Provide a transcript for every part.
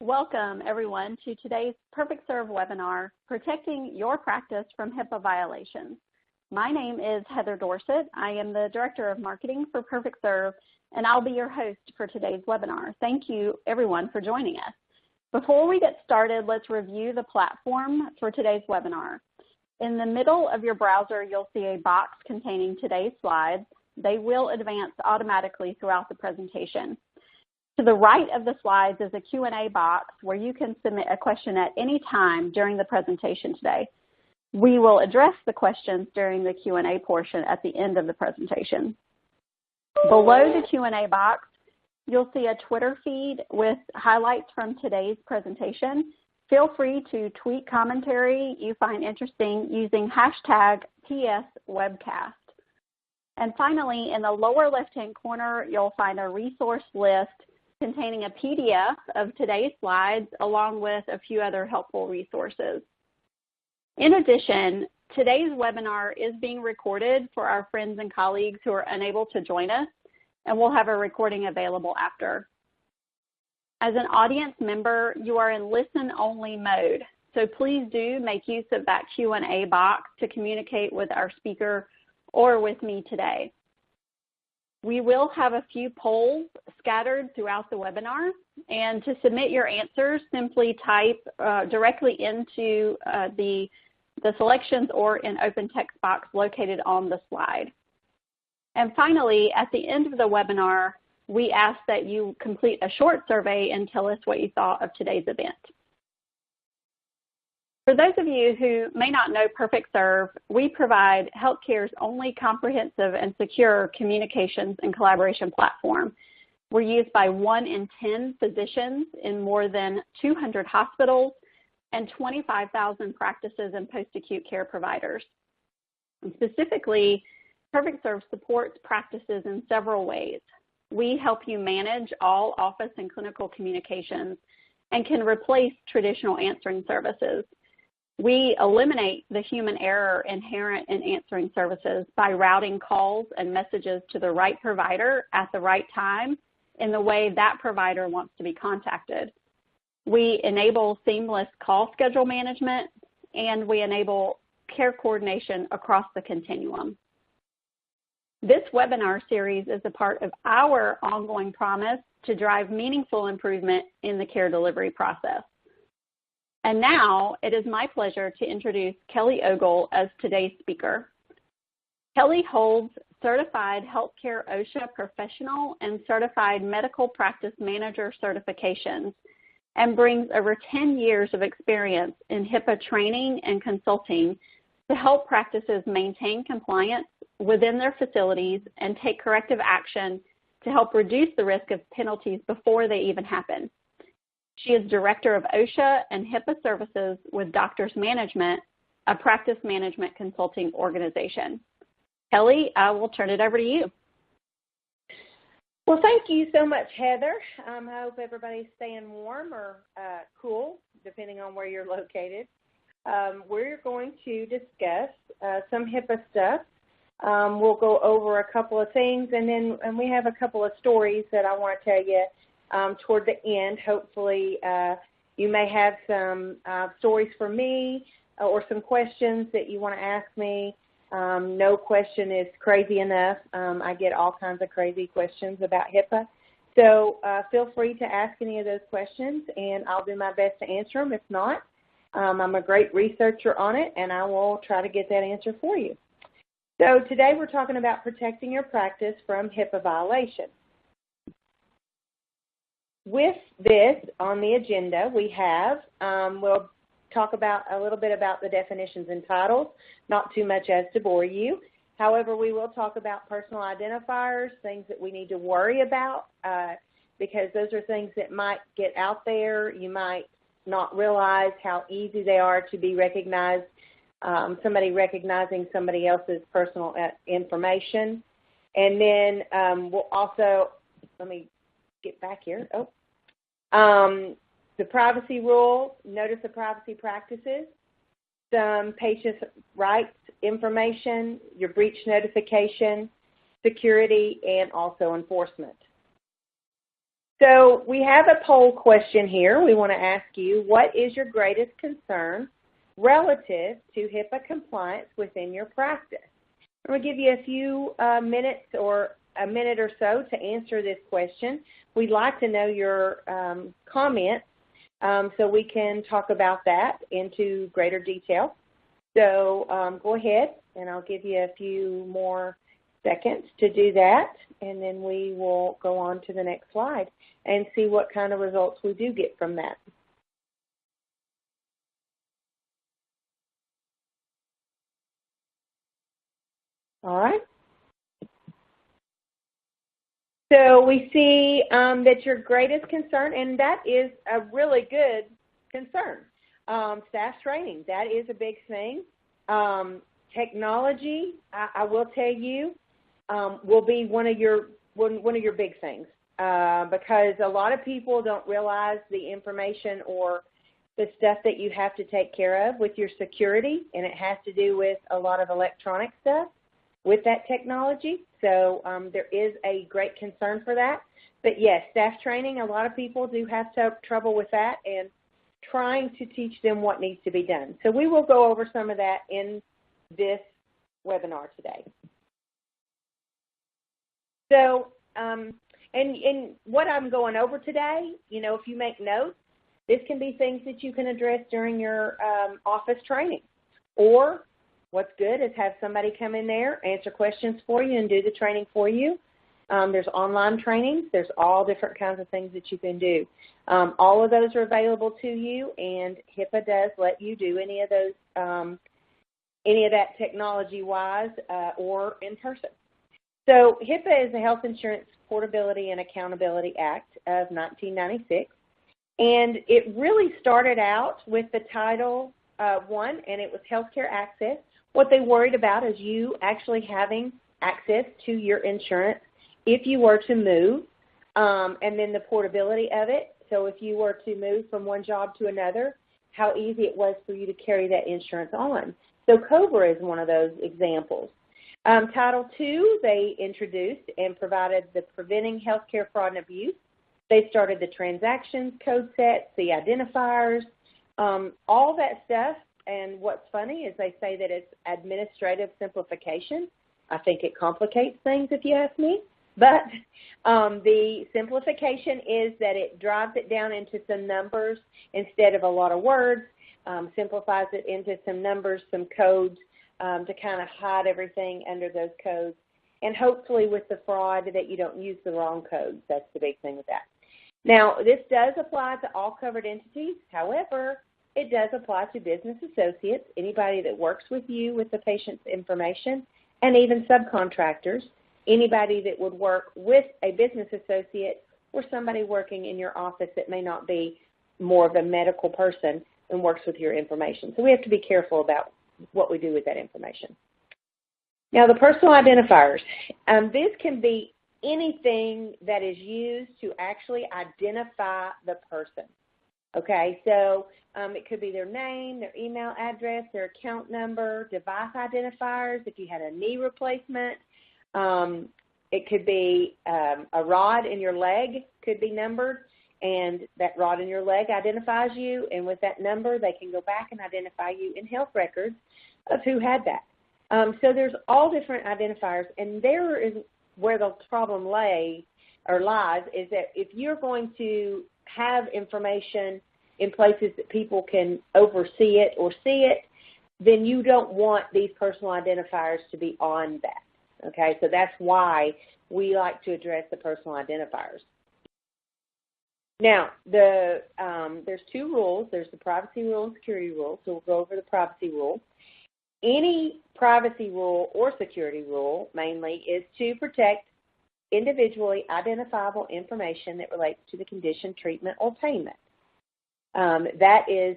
Welcome, everyone, to today's Perfect Serve webinar, Protecting Your Practice from HIPAA Violations. My name is Heather Dorsett. I am the Director of Marketing for Perfect Serve, and I'll be your host for today's webinar. Thank you, everyone, for joining us. Before we get started, let's review the platform for today's webinar. In the middle of your browser, you'll see a box containing today's slides. They will advance automatically throughout the presentation. To the right of the slides is a Q&A box where you can submit a question at any time during the presentation today. We will address the questions during the Q&A portion at the end of the presentation. Below the Q&A box, you'll see a Twitter feed with highlights from today's presentation. Feel free to tweet commentary you find interesting using hashtag #PSWebcast. And finally, in the lower left-hand corner, you'll find a resource list containing a PDF of today's slides along with a few other helpful resources. In addition, today's webinar is being recorded for our friends and colleagues who are unable to join us, and we'll have a recording available after. As an audience member, you are in listen-only mode, so please do make use of that Q&A box to communicate with our speaker or with me today. We will have a few polls scattered throughout the webinar, and to submit your answers, simply type directly into the selections or an open text box located on the slide. And finally, at the end of the webinar, we ask that you complete a short survey and tell us what you thought of today's event. For those of you who may not know Perfect Serve, we provide healthcare's only comprehensive and secure communications and collaboration platform. We're used by 1 in 10 physicians in more than 200 hospitals and 25,000 practices and post-acute care providers. And specifically, Perfect Serve supports practices in several ways. We help you manage all office and clinical communications and can replace traditional answering services. We eliminate the human error inherent in answering services by routing calls and messages to the right provider at the right time in the way that provider wants to be contacted. We enable seamless call schedule management, and we enable care coordination across the continuum. This webinar series is a part of our ongoing promise to drive meaningful improvement in the care delivery process. And now it is my pleasure to introduce Kelly Ogle as today's speaker. Kelly holds Certified Healthcare OSHA Professional and Certified Medical Practice Manager certifications and brings over 10 years of experience in HIPAA training and consulting to help practices maintain compliance within their facilities and take corrective action to help reduce the risk of penalties before they even happen. She is Director of OSHA and HIPAA Services with Doctors Management, a practice management consulting organization. Kelly, I will turn it over to you. Well, thank you so much, Heather. I hope everybody's staying warm or cool, depending on where you're located. We're going to discuss some HIPAA stuff. We'll go over a couple of things, and we have a couple of stories that I want to tell you toward the end. Hopefully, you may have some stories for me or some questions that you want to ask me. No question is crazy enough. I get all kinds of crazy questions about HIPAA. So feel free to ask any of those questions, and I'll do my best to answer them. If not, I'm a great researcher on it, and I will try to get that answer for you. So today we're talking about protecting your practice from HIPAA violations. With this on the agenda, we have, we'll talk about a little bit about the definitions and titles, not too much as to bore you. However, we will talk about personal identifiers, things that we need to worry about, because those are things that might get out there. You might not realize how easy they are to be recognized, somebody recognizing somebody else's personal information. And then we'll also, let me get back here. The privacy rule, notice of privacy practices, some patient rights information, your breach notification, security, and also enforcement. So we have a poll question here. We want to ask you, what is your greatest concern relative to HIPAA compliance within your practice? I'm going to give you a few minutes or a minute or so to answer this question. We'd like to know your comments so we can talk about that into greater detail. So go ahead, and I'll give you a few more seconds to do that, and then we will go on to the next slide and see what kind of results we do get from that. All right. So we see that your greatest concern, and that is a really good concern. Staff training, that is a big thing. Technology, I will tell you, will be one of your big things because a lot of people don't realize the information or the stuff that you have to take care of with your security, and it has to do with a lot of electronic stuff with that technology. So there is a great concern for that. But yes, staff training, a lot of people do have trouble with that and trying to teach them what needs to be done. So we will go over some of that in this webinar today. So, and what I'm going over today, you know, if you make notes, this can be things that you can address during your office training. Or what's good is have somebody come in there, answer questions for you, and do the training for you. There's online trainings. There's all different kinds of things that you can do. All of those are available to you, and HIPAA does let you do any of those, any of that technology-wise or in person. So HIPAA is the Health Insurance Portability and Accountability Act of 1996, and it really started out with the Title I, and it was healthcare access. What they worried about is you actually having access to your insurance if you were to move, and then the portability of it. So if you were to move from one job to another, how easy it was for you to carry that insurance on. So COBRA is one of those examples. Title II, they introduced and provided the Preventing Healthcare Fraud and Abuse. They started the transactions code sets, the identifiers, all that stuff. And what's funny is they say that it's administrative simplification. I think it complicates things if you ask me. But the simplification is that it drives it down into some numbers instead of a lot of words, simplifies it into some numbers, some codes to kind of hide everything under those codes. And hopefully with the fraud that you don't use the wrong codes. That's the big thing with that. Now, this does apply to all covered entities. However, it does apply to business associates, anybody that works with you with the patient's information, and even subcontractors, anybody that would work with a business associate or somebody working in your office that may not be more of a medical person and works with your information. So we have to be careful about what we do with that information. Now, the personal identifiers. This can be anything that is used to actually identify the person. Okay, so it could be their name, their email address, their account number, device identifiers, if you had a knee replacement. It could be a rod in your leg could be numbered, and that rod in your leg identifies you, and with that number, they can go back and identify you in health records of who had that. So there's all different identifiers, and there is where the problem lies, is that if you're going to have information in places that people can oversee it or see it, then you don't want these personal identifiers to be on that. Okay, so that's why we like to address the personal identifiers. Now, there's two rules. There's the privacy rule and security rule, so we'll go over the privacy rule. Any privacy rule or security rule, mainly, is to protect individually identifiable information that relates to the condition, treatment, or payment. That is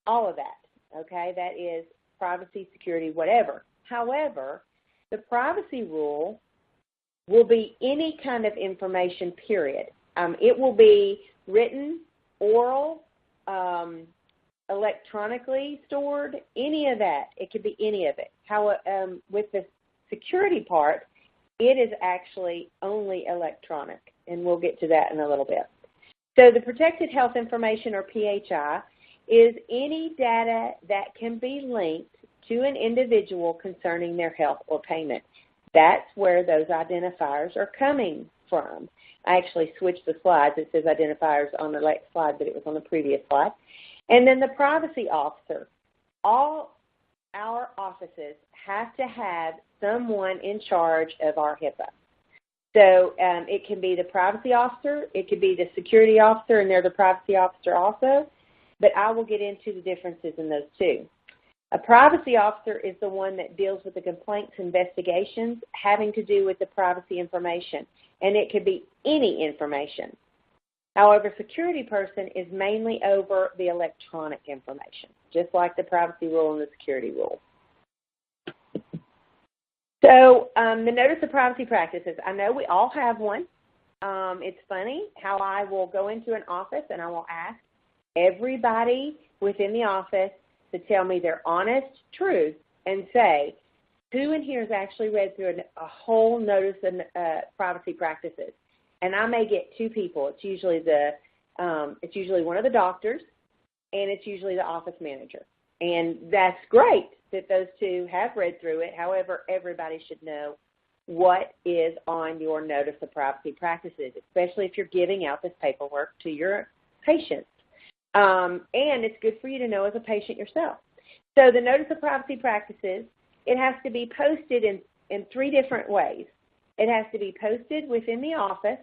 all of that, okay? That is privacy, security, whatever. However, the privacy rule will be any kind of information, period. It will be written, oral, electronically stored, any of that. It could be any of it. With the security part, it is actually only electronic, and we'll get to that in a little bit. So the Protected Health Information, or PHI, is any data that can be linked to an individual concerning their health or payment. That's where those identifiers are coming from. I actually switched the slides. It says identifiers on the next slide, but it was on the previous slide. And then the privacy officer. All our offices have to have someone in charge of our HIPAA. So it can be the privacy officer, it could be the security officer, and they're the privacy officer also, but I will get into the differences in those two. A privacy officer is the one that deals with the complaints investigations having to do with the privacy information, and it could be any information. However, security person is mainly over the electronic information, just like the privacy rule and the security rule. So the Notice of Privacy Practices, I know we all have one. It's funny how I will go into an office and I will ask everybody within the office to tell me their honest truth and say, who in here has actually read through a whole Notice of Privacy Practices? And I may get two people. It's usually one of the doctors, and it's usually the office manager. And that's great that those two have read through it. However, everybody should know what is on your Notice of Privacy Practices, especially if you're giving out this paperwork to your patients. And it's good for you to know as a patient yourself. So the Notice of Privacy Practices, it has to be posted in three different ways. It has to be posted within the office,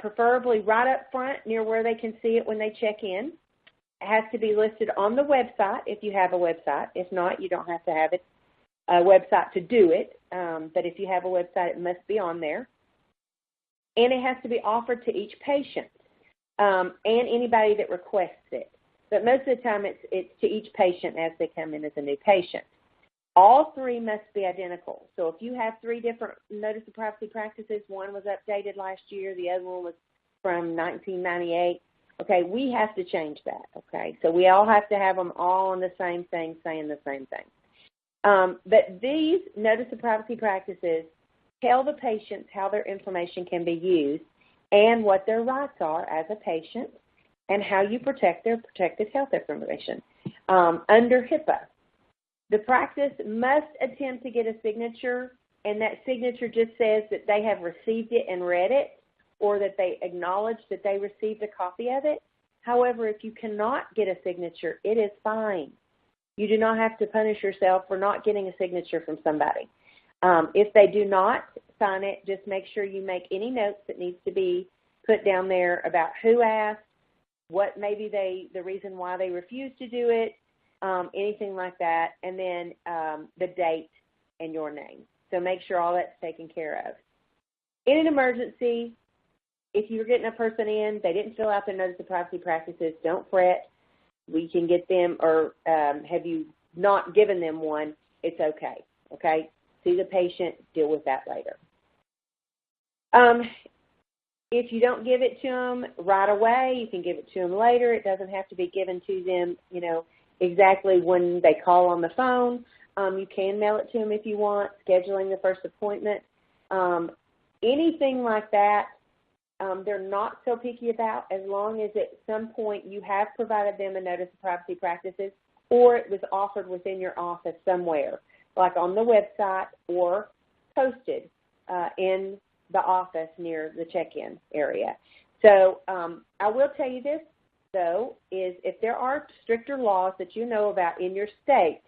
preferably right up front near where they can see it when they check in. It has to be listed on the website if you have a website. If not, you don't have to have a website to do it. But if you have a website, it must be on there. And it has to be offered to each patient and anybody that requests it. But most of the time, it's to each patient as they come in as a new patient. All three must be identical. So if you have three different Notice of Privacy Practices, one was updated last year, the other one was from 1998, okay, we have to change that, okay? So we all have to have them all on the same thing, saying the same thing. But these Notice of Privacy Practices tell the patients how their information can be used and what their rights are as a patient and how you protect their protected health information under HIPAA. The practice must attempt to get a signature, and that signature just says that they have received it and read it, or that they acknowledge that they received a copy of it. However, if you cannot get a signature, it is fine. You do not have to punish yourself for not getting a signature from somebody. If they do not sign it, just make sure you make any notes that needs to be put down there about who asked, what maybe the reason why they refused to do it, anything like that, and then the date and your name. So make sure all that's taken care of. In an emergency, if you're getting a person in, they didn't fill out their Notice of Privacy Practices, don't fret. We can get them, or have you not given them one, it's okay, okay? See the patient, deal with that later. If you don't give it to them right away, you can give it to them later. It doesn't have to be given to them, exactly when they call on the phone. You can mail it to them if you want, scheduling the first appointment. Anything like that, they're not so picky about, as long as at some point you have provided them a Notice of Privacy Practices, or it was offered within your office somewhere, like on the website or posted in the office near the check-in area. So I will tell you this, though, is if there are stricter laws that you know about in your state,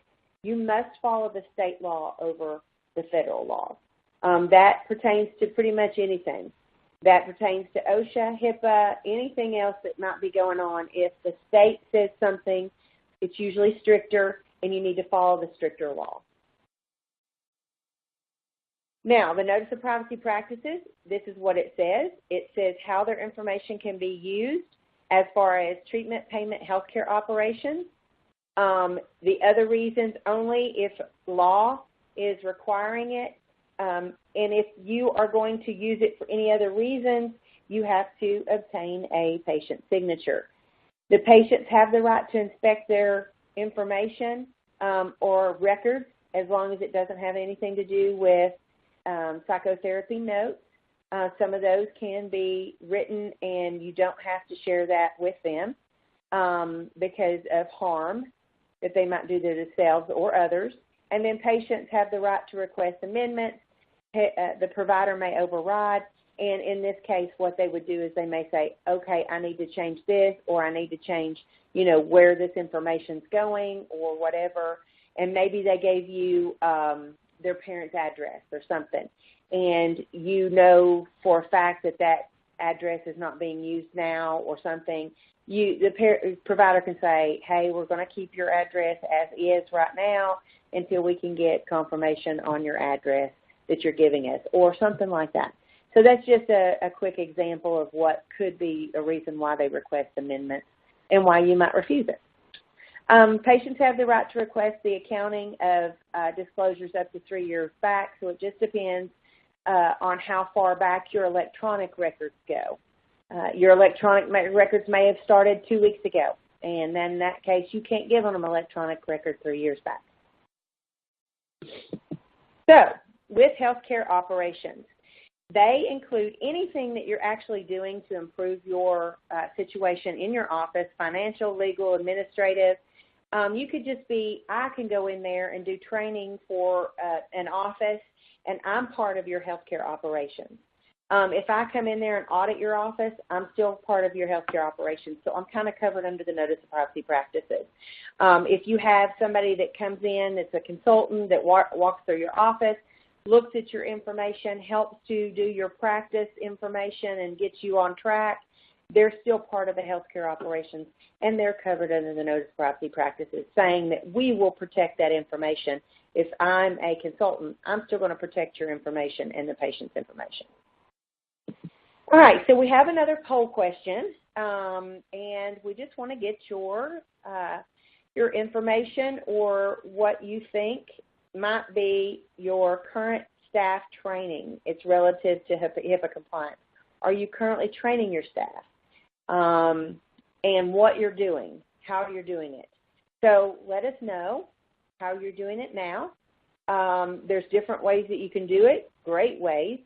you must follow the state law over the federal law. That pertains to pretty much anything. That pertains to OSHA, HIPAA, anything else that might be going on. If the state says something, it's usually stricter, and you need to follow the stricter law. Now, the Notice of Privacy Practices, this is what it says. It says how their information can be used as far as treatment, payment, healthcare operations. The other reasons only if law is requiring it. And if you are going to use it for any other reasons, you have to obtain a patient signature. The patients have the right to inspect their information or records as long as it doesn't have anything to do with psychotherapy notes Some of those can be written, and you don't have to share that with them because of harm that they might do to themselves or others. And then patients have the right to request amendments. The provider may override. And in this case, what they would do is they may say, okay, I need to change this, or I need to change, where this information's going or whatever. And maybe they gave you their parent's address or something. And you know for a fact that that address is not being used now or something. The provider can say, hey, we're going to keep your address as is right now until we can get confirmation on your address that you're giving us, or something like that. So that's just a quick example of what could be a reason why they request amendments and why you might refuse it. Patients have the right to request the accounting of disclosures up to 3 years back, so it just depends on how far back your electronic records go. Your electronic records may have started 2 weeks ago, and then in that case, you can't give them an electronic record 3 years back. So, with healthcare operations, they include anything that you're actually doing to improve your situation in your office, financial, legal, administrative. You could just be, I can go in there and do training for an office, and I'm part of your healthcare operations. If I come in there and audit your office, I'm still part of your healthcare operations, so I'm kind of covered under the Notice of Privacy Practices. If you have somebody that comes in that's a consultant that walks through your office, looks at your information, helps to do your practice information and gets you on track, they're still part of the healthcare operations, and they're covered under the Notice of Privacy Practices, saying that we will protect that information. If I'm a consultant, I'm still going to protect your information and the patient's information. All right, so we have another poll question, and we just want to get your information or what you think might be your current staff training. It's relative to HIPAA compliance. Are you currently training your staff? And what you're doing, how you're doing it. So let us know how you're doing it now. There's different ways that you can do it, great ways.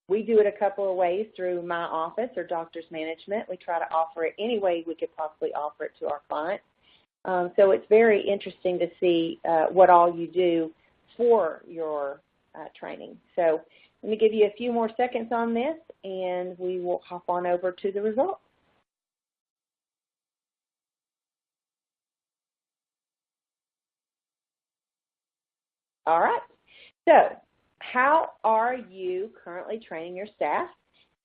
We do it a couple of ways through my office or doctor's management. We try to offer it any way we could possibly offer it to our clients. So it's very interesting to see what all you do for your training. So let me give you a few more seconds on this, and we will hop on over to the results. All right. So how are you currently training your staff?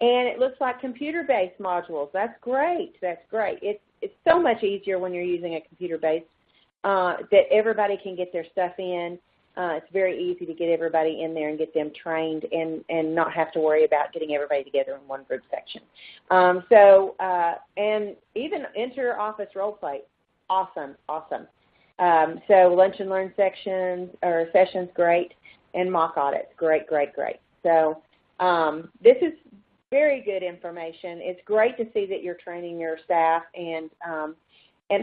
And it looks like computer-based modules. That's great. That's great. It's so much easier when you're using a computer-based that everybody can get their stuff in. It's very easy to get everybody in there and get them trained and not have to worry about getting everybody together in one group section. And even inter-office role play, awesome, awesome. So lunch and learn sessions, great, and mock audits, great, great, great. So this is very good information. It's great to see that you're training your staff and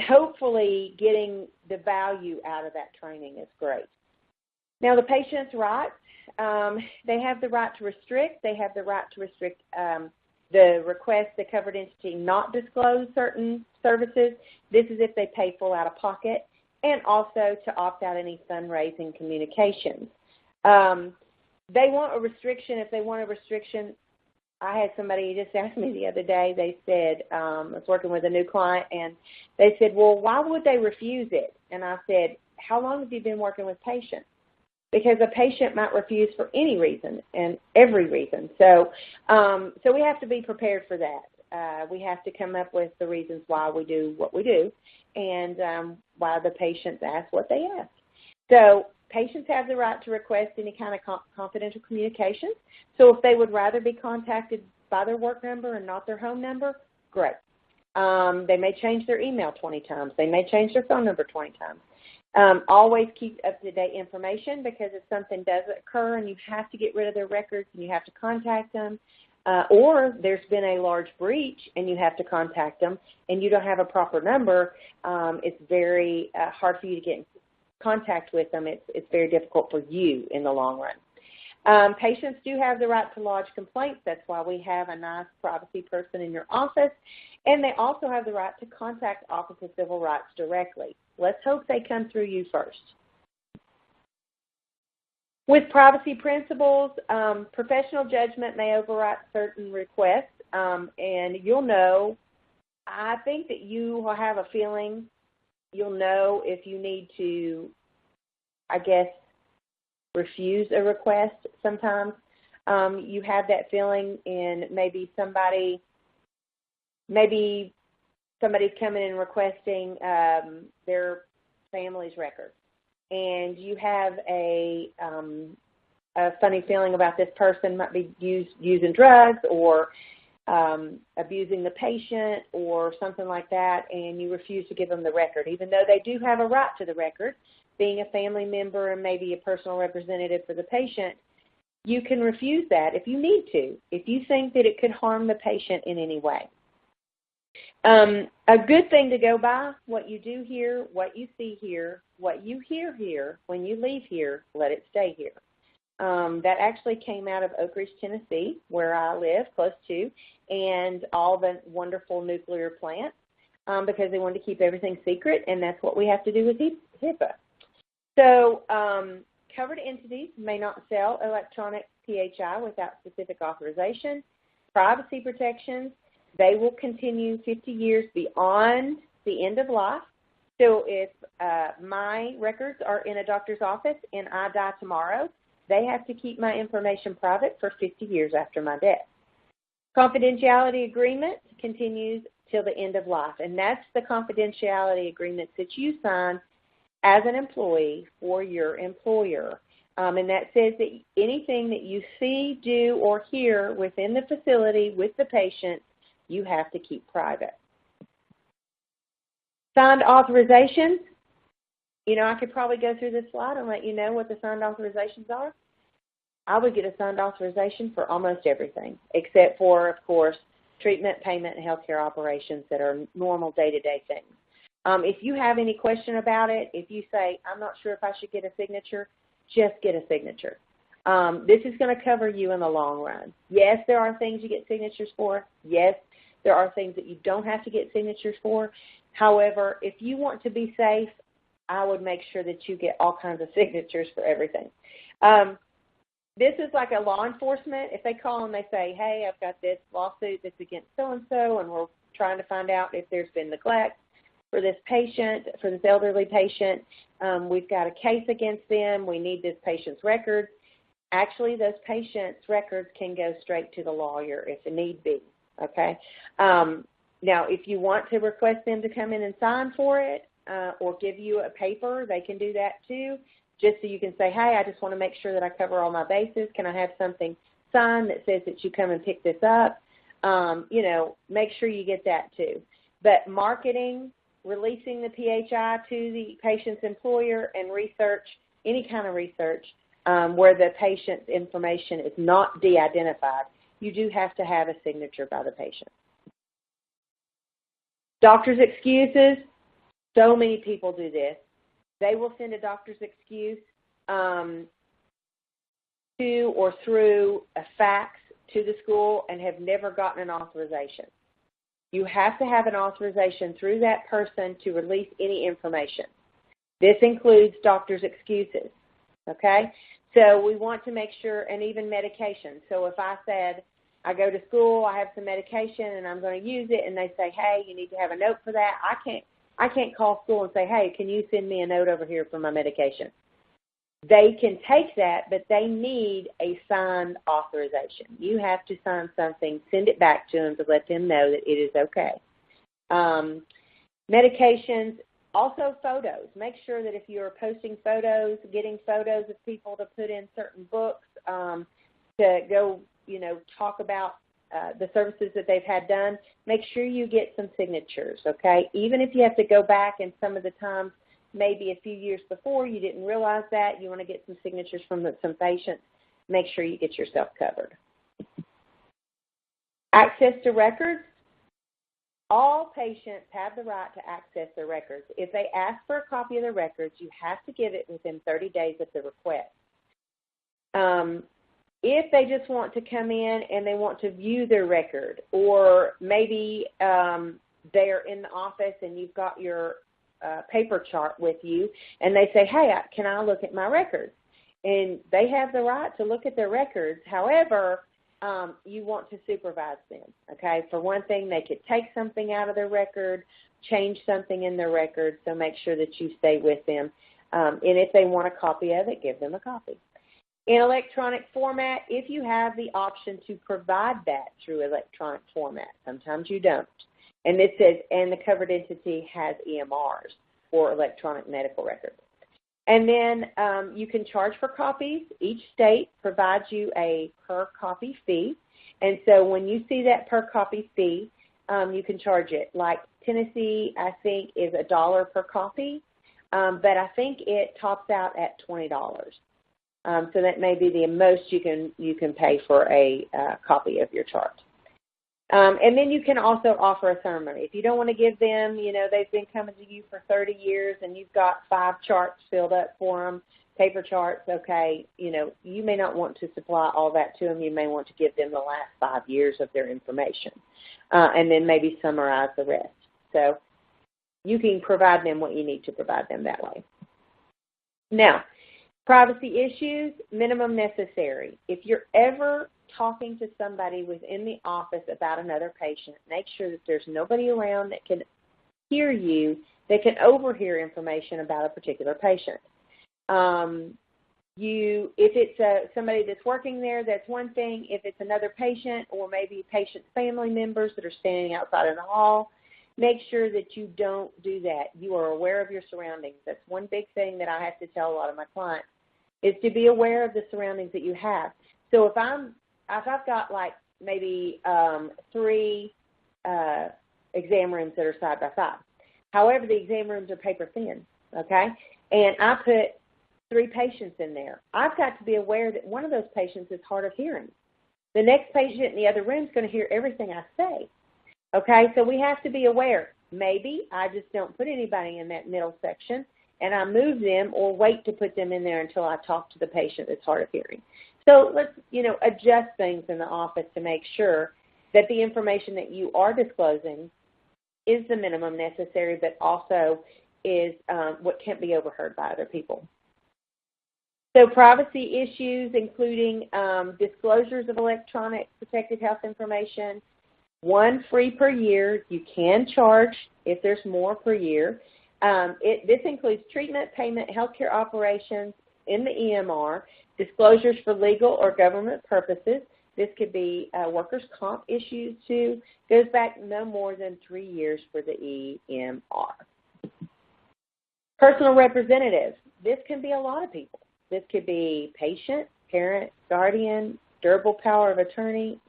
hopefully getting the value out of that training is great. Now the patient's rights, they have the right to restrict. They have the right to restrict the request the covered entity not disclose certain services. This is if they pay full out of pocket, and also to opt out any fundraising communications. They want a restriction. If they want a restriction, I had somebody just ask me the other day, they said, I was working with a new client, and they said, well, why would they refuse it? And I said, how long have you been working with patients? Because a patient might refuse for any reason and every reason. So we have to be prepared for that. We have to come up with the reasons why we do what we do and why the patients ask what they ask. So patients have the right to request any kind of confidential communications. So if they would rather be contacted by their work number and not their home number, great. They may change their email 20 times. They may change their phone number 20 times. Always keep up-to-date information, because if something does occur and you have to get rid of their records and you have to contact them, or there's been a large breach and you have to contact them and you don't have a proper number, it's very hard for you to get in contact with them. It's very difficult for you in the long run. Patients do have the right to lodge complaints. That's why we have a nice privacy person in your office. And they also have the right to contact Office of Civil Rights directly. Let's hope they come through you first. With privacy principles, professional judgment may override certain requests. And you'll know, I think that you will have a feeling, you'll know if you need to, I guess, refuse a request sometimes. You have that feeling in maybe somebody's coming and requesting their family's records, and you have a funny feeling about this person might be using drugs or abusing the patient or something like that, and you refuse to give them the record, even though they do have a right to the record. Being a family member and maybe a personal representative for the patient, you can refuse that if you need to, if you think that it could harm the patient in any way. A good thing to go by, what you do here, what you see here, what you hear here, when you leave here, let it stay here. That actually came out of Oak Ridge, Tennessee, where I live, close to, and all the wonderful nuclear plants, because they wanted to keep everything secret, and that's what we have to do with HIPAA. So covered entities may not sell electronic PHI without specific authorization. Privacy protections, they will continue 50 years beyond the end of life. So if my records are in a doctor's office and I die tomorrow, they have to keep my information private for 50 years after my death. Confidentiality agreement continues till the end of life, and that's the confidentiality agreements that you sign as an employee for your employer. And that says that anything that you see, do, or hear within the facility with the patient, you have to keep private. Signed authorizations. You know, I could probably go through this slide and let you know what the signed authorizations are. I would get a signed authorization for almost everything, except for, of course, treatment, payment, and healthcare operations that are normal day-to-day things. If you have any question about it, if you say, I'm not sure if I should get a signature, just get a signature. This is going to cover you in the long run. Yes, there are things you get signatures for. Yes, there are things that you don't have to get signatures for. However, if you want to be safe, I would make sure that you get all kinds of signatures for everything. This is like a law enforcement. If they call and they say, hey, I've got this lawsuit that's against so-and-so, and we're trying to find out if there's been neglect for this patient, for this elderly patient, we've got a case against them, we need this patient's records. Actually, those patients' records can go straight to the lawyer if it need be, okay? Now, if you want to request them to come in and sign for it or give you a paper, they can do that too, just so you can say, hey, I just want to make sure that I cover all my bases. Can I have something signed that says that you come and pick this up? You know, make sure you get that too. But marketing, releasing the PHI to the patient's employer, and research, any kind of research where the patient's information is not de-identified, you do have to have a signature by the patient. Doctor's excuses, so many people do this. They will send a doctor's excuse to or through a fax to the school and have never gotten an authorization. You have to have an authorization through that person to release any information. This includes doctor's excuses, okay? So we want to make sure, and even medication. So if I said, I go to school, I have some medication, and I'm going to use it, and they say, hey, you need to have a note for that, I can't call school and say, hey, can you send me a note over here for my medication? They can take that, but they need a signed authorization. You have to sign something, send it back to them to let them know that it is okay. Medications, also photos. Make sure that if you are posting photos, getting photos of people to put in certain books, to go, you know, talk about the services that they've had done, make sure you get some signatures, okay? Even if you have to go back and some of the times, maybe a few years before, you didn't realize that, you want to get some signatures from some patients, make sure you get yourself covered. Access to records. All patients have the right to access their records. If they ask for a copy of their records, you have to give it within 30 days of the request. If they just want to come in and they want to view their record, or maybe they're in the office and you've got your paper chart with you, and they say, hey, can I look at my records? And they have the right to look at their records. However, you want to supervise them, okay? For one thing, they could take something out of their record, change something in their record, so make sure that you stay with them. And if they want a copy of it, give them a copy. In electronic format, if you have the option to provide that through electronic format, sometimes you don't. And this says, and the covered entity has EMRs, or electronic medical records. And then you can charge for copies. Each state provides you a per copy fee. And so when you see that per copy fee, you can charge it. Like Tennessee, I think, is $1 per copy, but I think it tops out at $20. So that may be the most you can pay for a copy of your chart. And then you can also offer a summary. If you don't want to give them, they've been coming to you for 30 years and you've got 5 charts filled up for them, paper charts, okay, you may not want to supply all that to them. You may want to give them the last 5 years of their information and then maybe summarize the rest. So you can provide them what you need to provide them that way. Now, privacy issues, minimum necessary. If you're ever talking to somebody within the office about another patient, make sure that there's nobody around that can hear you, that can overhear information about a particular patient. If it's somebody that's working there, that's one thing. If it's another patient or maybe patient's family members that are standing outside in the hall, make sure that you don't do that. You are aware of your surroundings. That's one big thing that I have to tell a lot of my clients, is to be aware of the surroundings that you have. So if I've got like maybe 3 exam rooms that are side by side. However, the exam rooms are paper thin, okay? And I put 3 patients in there. I've got to be aware that one of those patients is hard of hearing. The next patient in the other room is going to hear everything I say, okay? So we have to be aware. Maybe I just don't put anybody in that middle section and I move them or wait to put them in there until I talk to the patient that's hard of hearing. So let's, adjust things in the office to make sure that the information that you are disclosing is the minimum necessary, but also is what can't be overheard by other people. So privacy issues, including disclosures of electronic protected health information, 1 free per year. You can charge if there's more per year. This includes treatment, payment, healthcare operations in the EMR, disclosures for legal or government purposes. This could be workers' comp issues too. Goes back no more than 3 years for the EMR. Personal representative. This can be a lot of people. This could be patient, parent, guardian, durable power of attorney,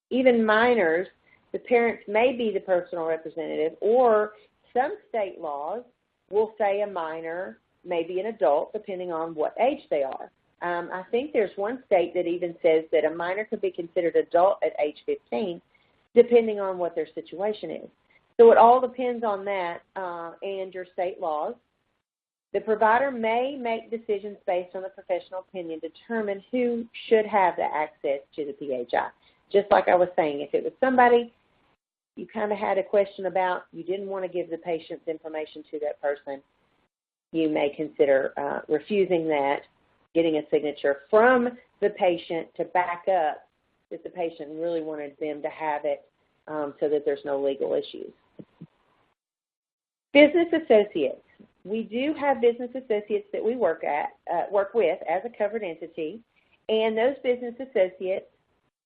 even minors. The parents may be the personal representative, or some state laws will say a minor may be an adult depending on what age they are. I think there's one state that even says that a minor could be considered adult at age 15 depending on what their situation is. So it all depends on that and your state laws. The provider may make decisions based on the professional opinion to determine who should have the access to the PHI. Just like I was saying, if it was somebody you kind of had a question about, you didn't want to give the patient's information to that person, you may consider refusing that, getting a signature from the patient to back up that the patient really wanted them to have it so that there's no legal issues. Business associates. We do have business associates that we work with as a covered entity, and those business associates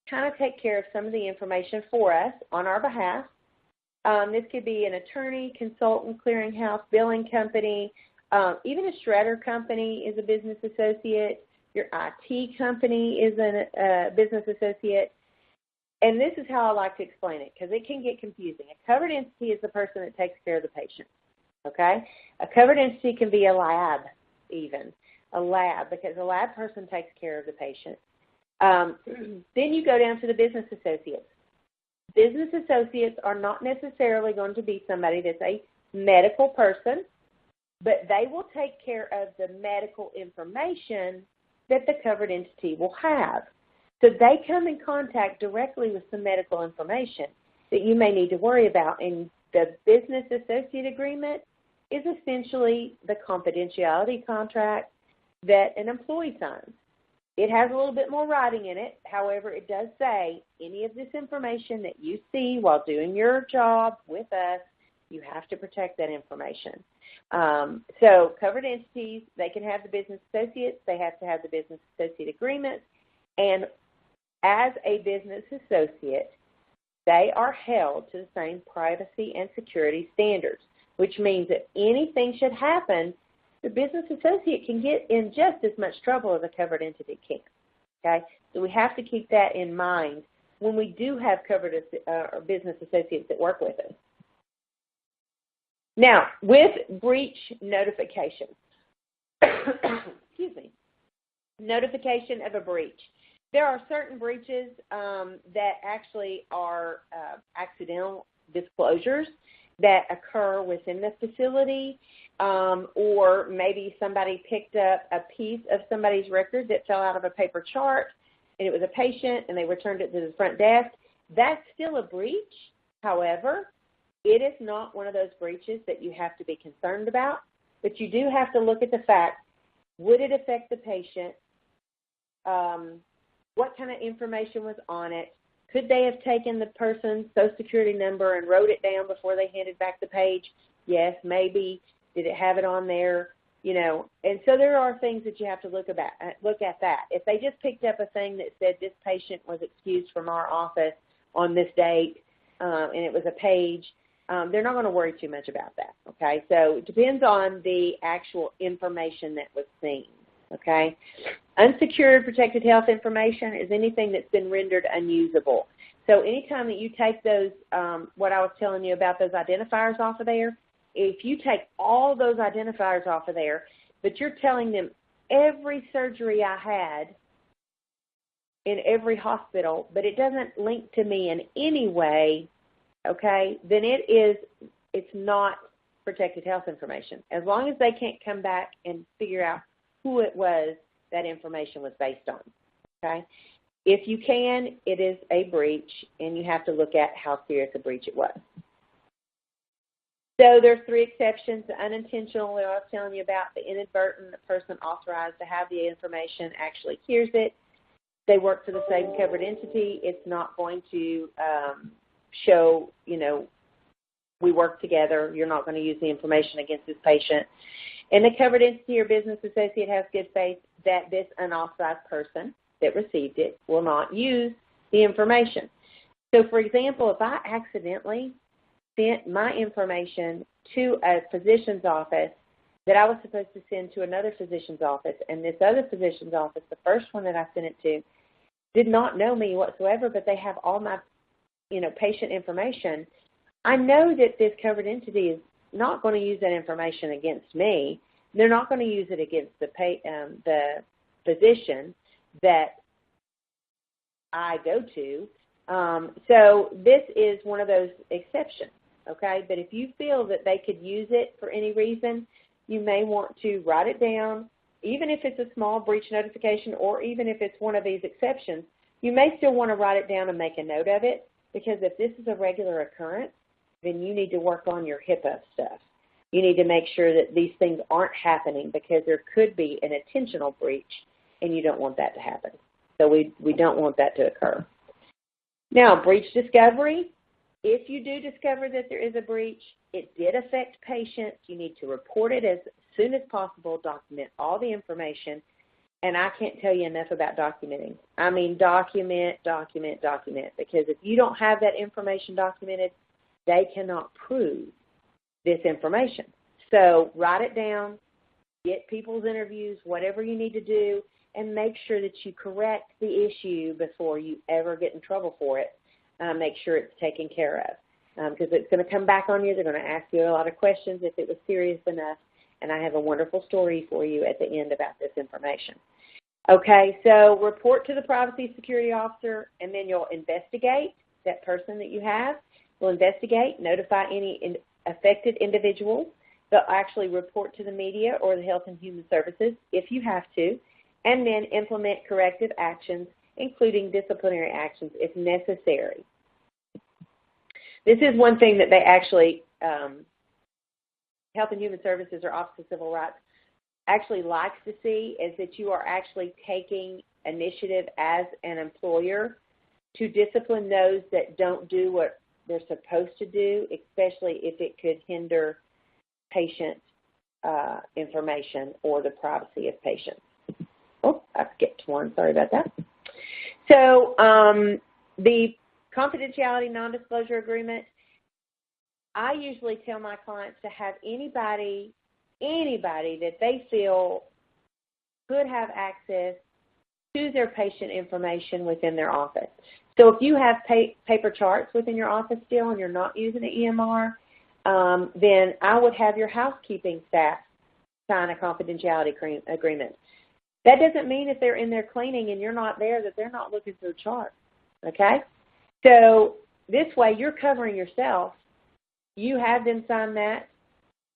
kind of take care of some of the information for us on our behalf. This could be an attorney, consultant, clearinghouse, billing company, even a shredder company is a business associate. Your IT company is a business associate. And this is how I like to explain it, because it can get confusing. A covered entity is the person that takes care of the patient, okay? A covered entity can be a lab even, because a lab person takes care of the patient. Then you go down to the business associates. Business associates are not necessarily going to be somebody that's a medical person, but they will take care of the medical information that the covered entity will have. So they come in contact directly with some medical information that you may need to worry about. And the business associate agreement is essentially the confidentiality contract that an employee signs. It has a little bit more writing in it. However, it does say any of this information that you see while doing your job with us, you have to protect that information. So covered entities, they can have the business associates. They have to have the business associate agreements. And as a business associate, they are held to the same privacy and security standards, which means that anything should happen, the business associate can get in just as much trouble as a covered entity can. Okay? So we have to keep that in mind when we do have covered business associates that work with us. Now, with breach notification, excuse me, notification of a breach. There are certain breaches that actually are accidental disclosures that occur within the facility, or maybe somebody picked up a piece of somebody's record that fell out of a paper chart, and it was a patient, and they returned it to the front desk. That's still a breach. However, it is not one of those breaches that you have to be concerned about, but you do have to look at the fact, would it affect the patient? What kind of information was on it? Could they have taken the person's Social Security number and wrote it down before they handed back the page? Yes, maybe. Did it have it on there? You know, and so there are things that you have to look at that. If they just picked up a thing that said this patient was excused from our office on this date, and it was a page, they're not going to worry too much about that, okay? So it depends on the actual information that was seen, okay? Unsecured protected health information is anything that's been rendered unusable. So anytime that you take those, what I was telling you about those identifiers off of there, if you take all those identifiers off of there, but you're telling them every surgery I had in every hospital, but it doesn't link to me in any way, okay, then it's not protected health information. As long as they can't come back and figure out who it was that information was based on, okay? If you can, it is a breach, and you have to look at how serious a breach it was. So there's 3 exceptions. The unintentional, I was telling you about, the inadvertent, the person authorized to have the information actually hears it. They work for the same covered entity. It's not going to show, you know, we work together. You're not going to use the information against this patient. And the covered entity or business associate has good faith that this unauthorized person that received it will not use the information. So, for example, if I accidentally sent my information to a physician's office that I was supposed to send to another physician's office, and this other physician's office, the first one that I sent it to, did not know me whatsoever, but they have all my, you know, patient information, I know that this covered entity is not going to use that information against me. They're not going to use it against the physician that I go to. So this is one of those exceptions, okay? But if you feel that they could use it for any reason, you may want to write it down, even if it's a small breach notification or even if it's one of these exceptions. You may still want to write it down and make a note of it, because if this is a regular occurrence, then you need to work on your HIPAA stuff. You need to make sure that these things aren't happening, because there could be an intentional breach, and you don't want that to happen. So we don't want that to occur. Now, breach discovery. If you do discover that there is a breach, it did affect patients, you need to report it as soon as possible, document all the information, and I can't tell you enough about documenting. I mean, document, document, document, because if you don't have that information documented, they cannot prove this information. So write it down, get people's interviews, whatever you need to do, and make sure that you correct the issue before you ever get in trouble for it. Make sure it's taken care of, because it's going to come back on you. They're going to ask you a lot of questions if it was serious enough, and I have a wonderful story for you at the end about this information. Okay, so report to the privacy security officer, and then you'll investigate that person that you have. We'll investigate, notify any affected individuals. They'll actually report to the media or the Health and Human Services if you have to, and then implement corrective actions including disciplinary actions if necessary. This is one thing that they actually, Health and Human Services or Office of Civil Rights actually likes to see, is that you are actually taking initiative as an employer to discipline those that don't do what they're supposed to do, especially if it could hinder patient information or the privacy of patients. Oh, I skipped one. Sorry about that. So the confidentiality non-disclosure agreement, I usually tell my clients to have anybody that they feel could have access to their patient information within their office. So if you have paper charts within your office still and you're not using the EMR, then I would have your housekeeping staff sign a confidentiality agreement. That doesn't mean if they're in there cleaning and you're not there that they're not looking through charts, okay? So this way you're covering yourself. You have them sign that.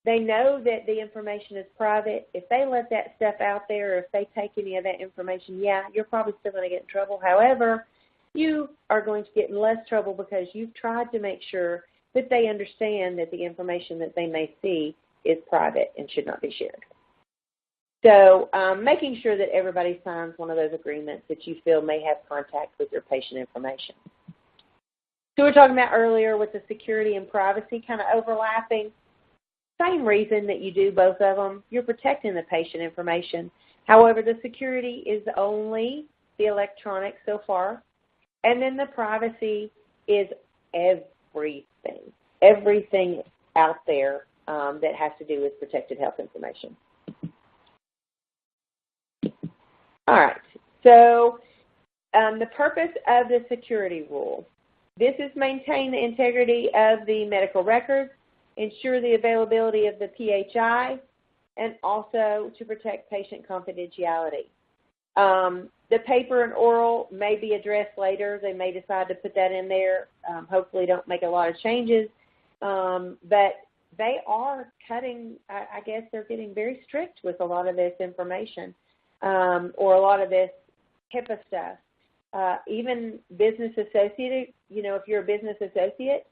They know that the information is private. If they let that stuff out there or if they take any of that information, yeah, you're probably still going to get in trouble. However, you are going to get in less trouble because you've tried to make sure that they understand that the information that they may see is private and should not be shared. So making sure that everybody signs one of those agreements that you feel may have contact with your patient information. So we were talking about earlier with the security and privacy kind of overlapping. Same reason that you do both of them. You're protecting the patient information. However, the security is only the electronic so far. And then the privacy is everything. Everything out there that has to do with protected health information. All right. So the purpose of the security rule. This is maintain the integrity of the medical records, ensure the availability of the PHI, and also to protect patient confidentiality. The paper and oral may be addressed later. They may decide to put that in there. Hopefully don't make a lot of changes. But they are cutting, I guess they're getting very strict with a lot of this information or a lot of this HIPAA stuff. Even business associate, you know, if you're a business associate,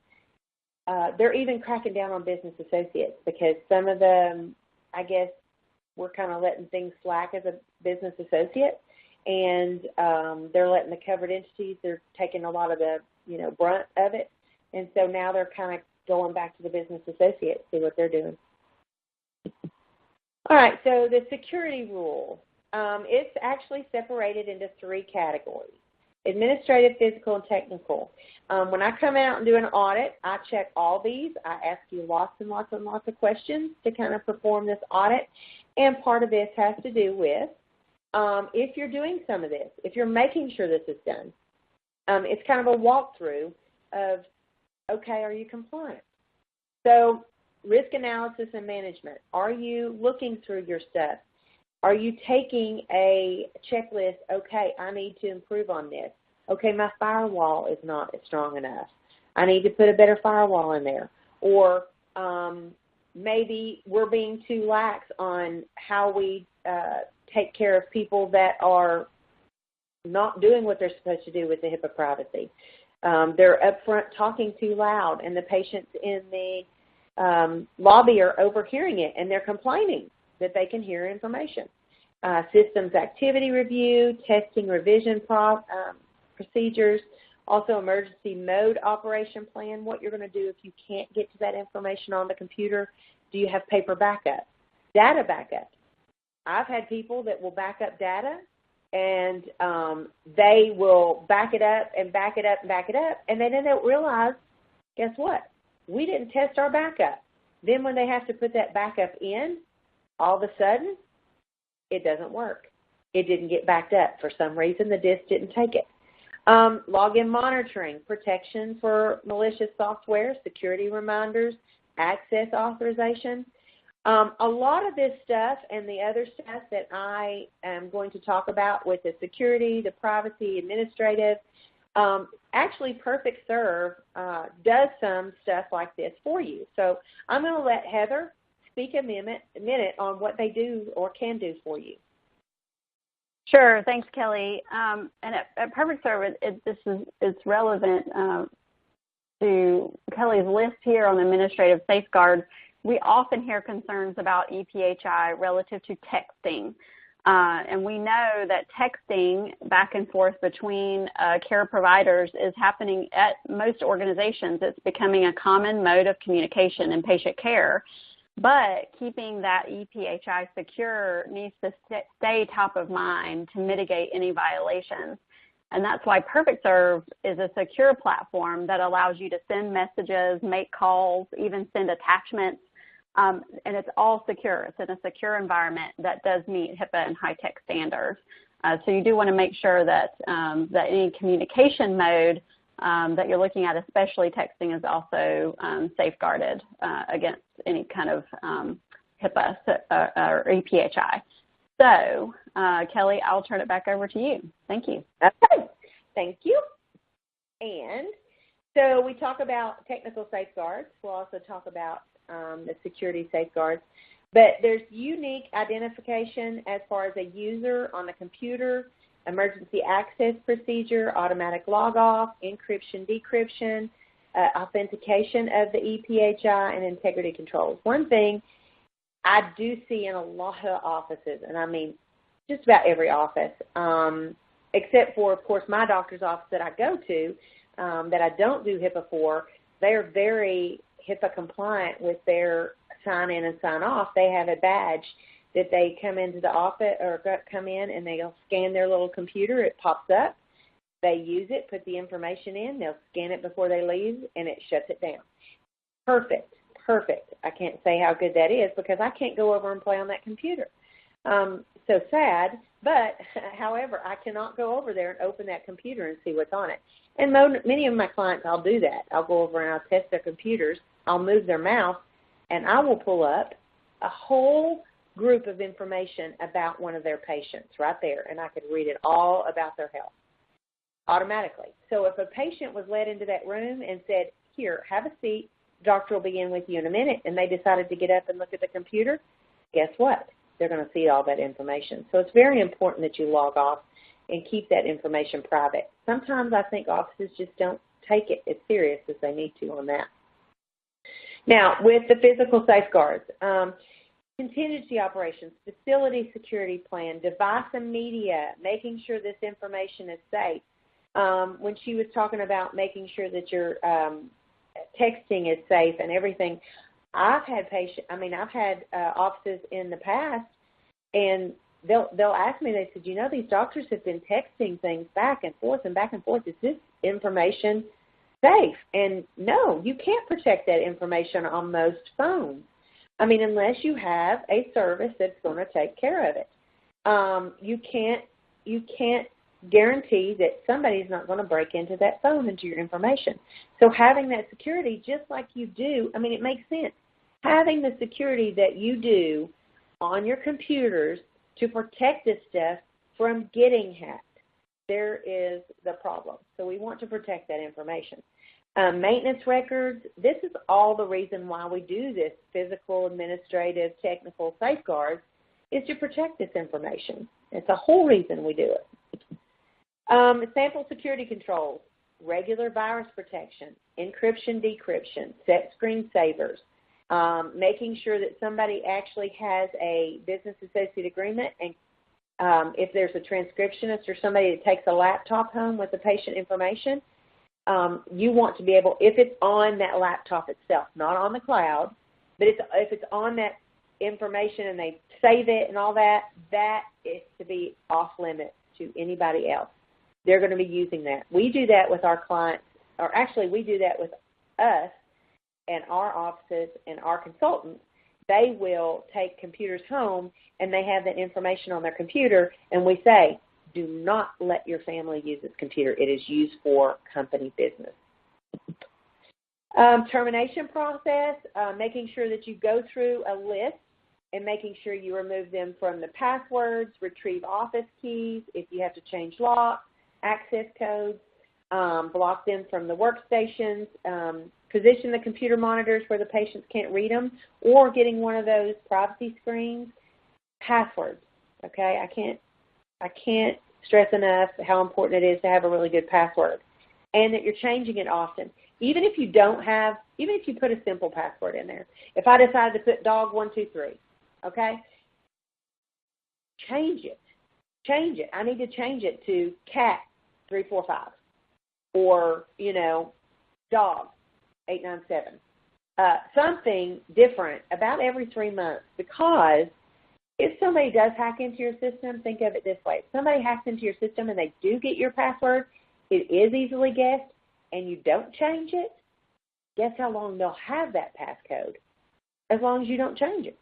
they're even cracking down on business associates because some of them, I guess, we're kind of letting things slack as a business associate, and they're letting the covered entities, they're taking a lot of the, you know, brunt of it, and so now they're kind of going back to the business associates, see what they're doing. All right, so the security rule, it's actually separated into 3 categories: administrative, physical, and technical. When I come out and do an audit, I check all these. I ask you lots and lots and lots of questions to kind of perform this audit. And part of this has to do with if you're doing some of this, if you're making sure this is done. It's kind of a walkthrough of, okay, are you compliant? So risk analysis and management. Are you looking through your stuff? Are you taking a checklist, okay, I need to improve on this. Okay, my firewall is not strong enough. I need to put a better firewall in there. Or maybe we're being too lax on how we take care of people that are not doing what they're supposed to do with the HIPAA privacy. They're up front talking too loud, and the patients in the lobby are overhearing it, and they're complaining that they can hear information. Systems activity review, testing revision procedures, also emergency mode operation plan, what you're going to do if you can't get to that information on the computer. Do you have paper backup? Data backup. I've had people that will back up data, and they will back it up and back it up and back it up, and then they don't realize, guess what? We didn't test our backup. Then when they have to put that backup in, all of a sudden, it doesn't work. It didn't get backed up. For some reason, the disk didn't take it. Login monitoring, protection for malicious software, security reminders, access authorization. A lot of this stuff and the other stuff that I am going to talk about with the security, the privacy, administrative, actually Perfect Serve does some stuff like this for you. So I'm going to let Heather speak a minute on what they do or can do for you. Sure. Thanks, Kelly. And at Perfect Serve, it's relevant to Kelly's list here on administrative safeguards. We often hear concerns about EPHI relative to texting. And we know that texting back and forth between care providers is happening at most organizations. It's becoming a common mode of communication in patient care. But keeping that EPHI secure needs to stay top of mind to mitigate any violations. And that's why Perfect Serve is a secure platform that allows you to send messages, make calls, even send attachments. And it's all secure. It's in a secure environment that does meet HIPAA and high-tech standards. So you do want to make sure that, that any communication mode that you're looking at, especially texting, is also safeguarded against any kind of HIPAA or EPHI. So, Kelly, I'll turn it back over to you. Thank you. Okay. Thank you. And so we talk about technical safeguards. We'll also talk about the security safeguards. But there's unique identification as far as a user on the computer, emergency access procedure, automatic log-off, encryption, decryption, authentication of the EPHI, and integrity controls. One thing I do see in a lot of offices, and I mean just about every office, except for, of course, my doctor's office that I go to that I don't do HIPAA for, they're very HIPAA compliant with their sign in and sign off. They have a badge that they come into the office or come in and they'll scan their little computer. It pops up. They use it, put the information in. They'll scan it before they leave, and it shuts it down. Perfect. Perfect. I can't say how good that is because I can't go over and play on that computer. So sad, but however, I cannot go over there and open that computer and see what's on it. And many of my clients, I'll do that. I'll go over and I'll test their computers. I'll move their mouse, and I will pull up a whole group of information about one of their patients right there, and I could read it all about their health automatically. So if a patient was led into that room and said, here, have a seat, doctor will be in with you in a minute, and they decided to get up and look at the computer, guess what? They're going to see all that information. So it's very important that you log off and keep that information private. Sometimes I think offices just don't take it as serious as they need to on that. Now, with the physical safeguards, contingency operations, facility security plan, device and media, making sure this information is safe. When she was talking about making sure that your texting is safe and everything, I've had offices in the past, and they'll ask me, they said, you know, these doctors have been texting things back and forth and back and forth. Is this information safe? And no, you can't protect that information on most phones. I mean, unless you have a service that's going to take care of it. You can't guarantee that somebody's not going to break into that phone, into your information. So having that security, just like you do, I mean, it makes sense. Having the security that you do on your computers to protect this stuff from getting hacked, there is the problem. So we want to protect that information. Maintenance records, this is all the reason why we do this physical, administrative, technical safeguards, is to protect this information. It's the whole reason we do it. Sample security controls, regular virus protection, encryption, decryption, set screensavers, making sure that somebody actually has a business associate agreement, and if there's a transcriptionist or somebody that takes a laptop home with the patient information, you want to be able, if it's on that laptop itself, not on the cloud, but if it's on that information and they save it and all that, that is to be off limits to anybody else. They're going to be using that. We do that with our clients, or actually we do that with us and our offices and our consultants. They will take computers home and they have that information on their computer, and we say, do not let your family use this computer. It is used for company business. Termination process, making sure that you go through a list and making sure you remove them from the passwords, retrieve office keys, if you have to change locks, access codes, block them from the workstations, position the computer monitors where the patients can't read them, or getting one of those privacy screens. Passwords, okay? I can't stress enough how important it is to have a really good password and that you're changing it often. Even if you put a simple password in there. If I decide to put dog123, okay, change it. Change it. I need to change it to cat345 or, dog 897. Something different about every 3 months, because if somebody does hack into your system, think of it this way. If somebody hacks into your system and they do get your password, it is easily guessed, and you don't change it, guess how long they'll have that passcode? As long as you don't change it.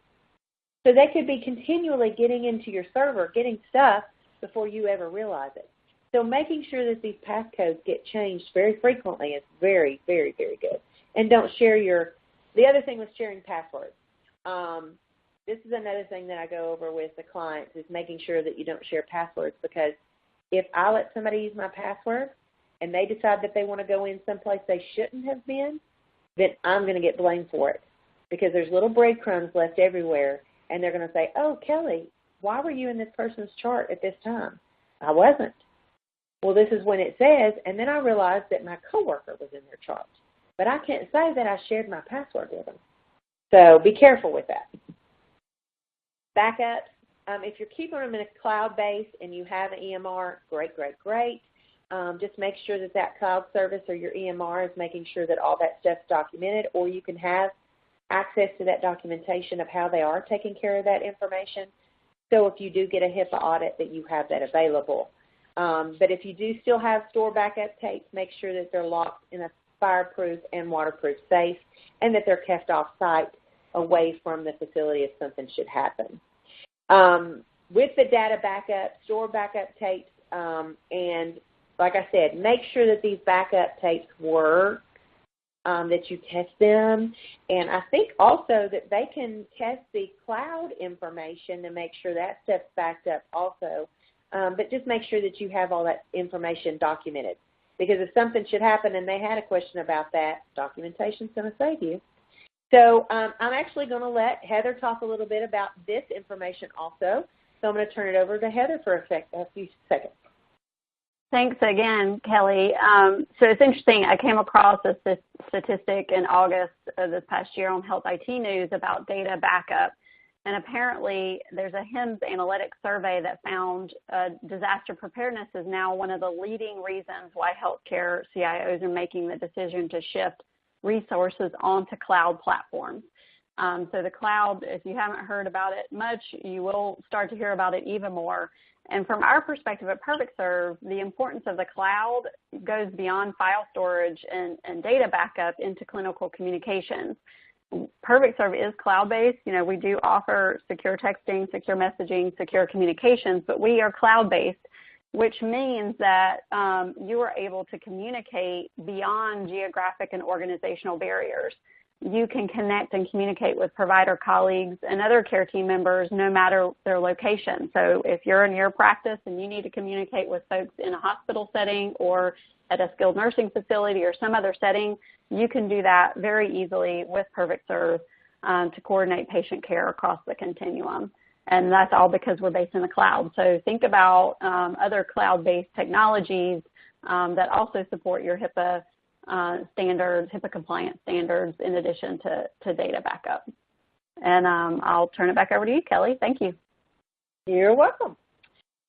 So they could be continually getting into your server, getting stuff before you ever realize it. So making sure that these passcodes get changed very frequently is very, very, very good. And don't share the other thing with sharing passwords. This is another thing that I go over with the clients, is making sure that you don't share passwords, because if I let somebody use my password and they decide that they want to go in someplace they shouldn't have been, then I'm going to get blamed for it, because there's little breadcrumbs left everywhere, and they're going to say, oh, Kelly, why were you in this person's chart at this time? I wasn't. Well, this is when it says, and then I realized that my coworker was in their chart. But I can't say that I shared my password with them. So be careful with that. Backups. If you're keeping them in a cloud base and you have an EMR, great, great, great. Just make sure that that cloud service or your EMR is making sure that all that stuff's documented, or you can have access to that documentation of how they are taking care of that information. So if you do get a HIPAA audit, that you have that available. But if you do still have store backup tapes, make sure that they're locked in a fireproof and waterproof safe, and that they're kept off-site away from the facility if something should happen. With the data backup, store backup tapes, and like I said, make sure that these backup tapes work, that you test them. And I think also that they can test the cloud information to make sure that stuff's backed up also. But just make sure that you have all that information documented. Because if something should happen and they had a question about that, documentation's going to save you. So I'm actually going to let Heather talk a little bit about this information also. So I'm going to turn it over to Heather for a few seconds. Thanks again, Kelly. So it's interesting. I came across a statistic in August of this past year on Health IT News about data backup. And apparently there's a HIMSS analytics survey that found disaster preparedness is now one of the leading reasons why healthcare CIOs are making the decision to shift resources onto cloud platforms. So the cloud, if you haven't heard about it much, you will start to hear about it even more. And from our perspective at PerfectServe, the importance of the cloud goes beyond file storage and data backup into clinical communications. PerfectServe is cloud-based. We do offer secure texting, secure messaging, secure communications, but we are cloud-based, which means that you are able to communicate beyond geographic and organizational barriers. You can connect and communicate with provider colleagues and other care team members no matter their location. So if you're in your practice and you need to communicate with folks in a hospital setting or at a skilled nursing facility or some other setting, you can do that very easily with PerfectServe to coordinate patient care across the continuum. And that's all because we're based in the cloud. So think about other cloud-based technologies that also support your HIPAA standards, HIPAA compliance standards, in addition to data backup. And I'll turn it back over to you, Kelly. Thank you. You're welcome.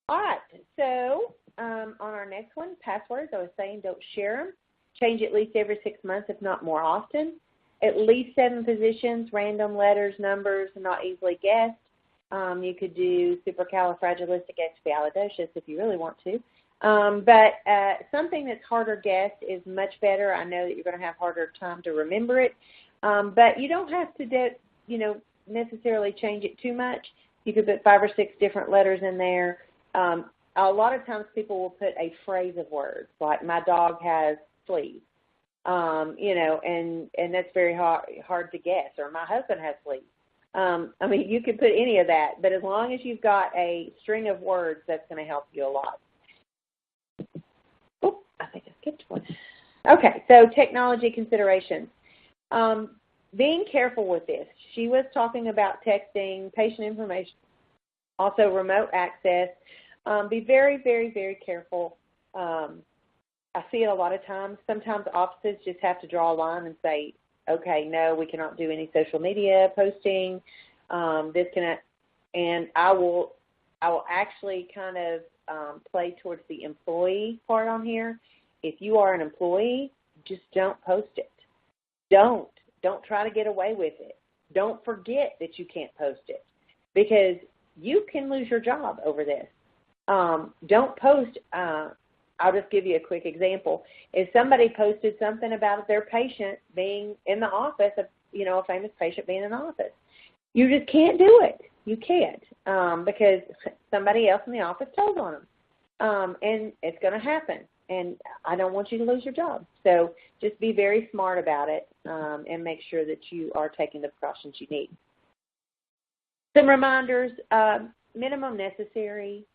All right. So on our next one, passwords, I was saying don't share them. Change at least every 6 months, if not more often. At least 7 positions, random letters, numbers, not easily guessed. You could do supercalifragilisticexpialidocious if you really want to. But something that's harder guessed is much better. I know that you're going to have harder time to remember it. But you don't have to necessarily change it too much. You could put 5 or 6 different letters in there. A lot of times people will put a phrase of words, like my dog has fleas, and that's very hard to guess, or my husband has fleas. You could put any of that, but as long as you've got a string of words, that's going to help you a lot. Oh, I think I skipped one. Okay, so technology considerations. Being careful with this. She was talking about texting, patient information, also remote access. Be very, very, very careful. I see it a lot of times. Sometimes offices just have to draw a line and say, okay, no, we cannot do any social media posting. This cannot, and I will actually kind of play towards the employee part on here. If you are an employee, just don't post it. Don't try to get away with it. Don't forget that you can't post it, because you can lose your job over this. Don't post. I'll just give you a quick example. If somebody posted something about their patient being in the office, a famous patient being in the office, you just can't do it. You can't, because somebody else in the office told on them, and it's going to happen. And I don't want you to lose your job. So just be very smart about it, and make sure that you are taking the precautions you need. Some reminders, minimum necessary.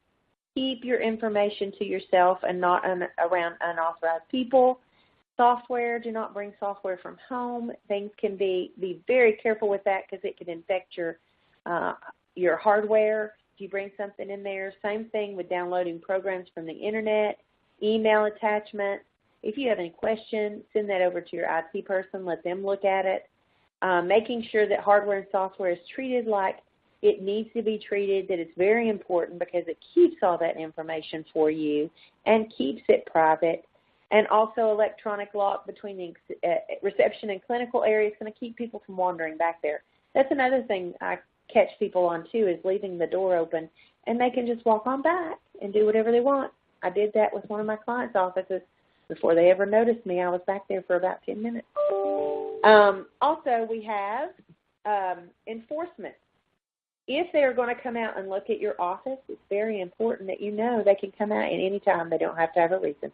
Keep your information to yourself and not around unauthorized people. Software, do not bring software from home. Things can be very careful with that, because it can infect your hardware if you bring something in there. Same thing with downloading programs from the internet, email attachments. If you have any questions, send that over to your IT person. Let them look at it. Making sure that hardware and software is treated like it needs to be treated, that it's very important, because it keeps all that information for you and keeps it private. And also electronic lock between the reception and clinical area is going to keep people from wandering back there. That's another thing I catch people on too, is leaving the door open, and they can just walk on back and do whatever they want. I did that with one of my clients' offices. Before they ever noticed me, I was back there for about 10 minutes. Also, we have enforcement. If they're going to come out and look at your office, it's very important that you know they can come out at any time. They don't have to have a reason.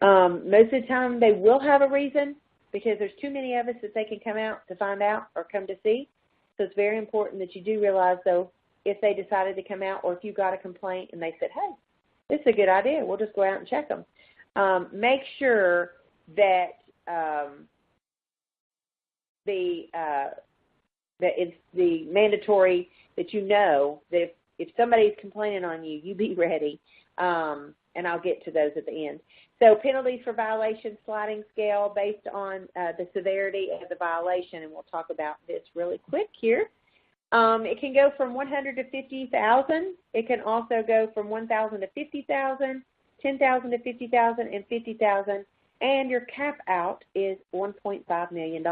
Most of the time they will have a reason, because there's too many of us that they can come out to find out or come to see. So it's very important that you do realize, though, if they decided to come out, or if you got a complaint and they said, hey, this is a good idea, we'll just go out and check them. Make sure that that it's the mandatory that you know that if somebody's complaining on you, you be ready. And I'll get to those at the end. So penalties for violation, sliding scale based on the severity of the violation, and we'll talk about this really quick here. It can go from $100 to $50,000. It can also go from $1,000 to $50,000, $10,000 to $50,000, and $50,000. And your cap out is $1.5 million.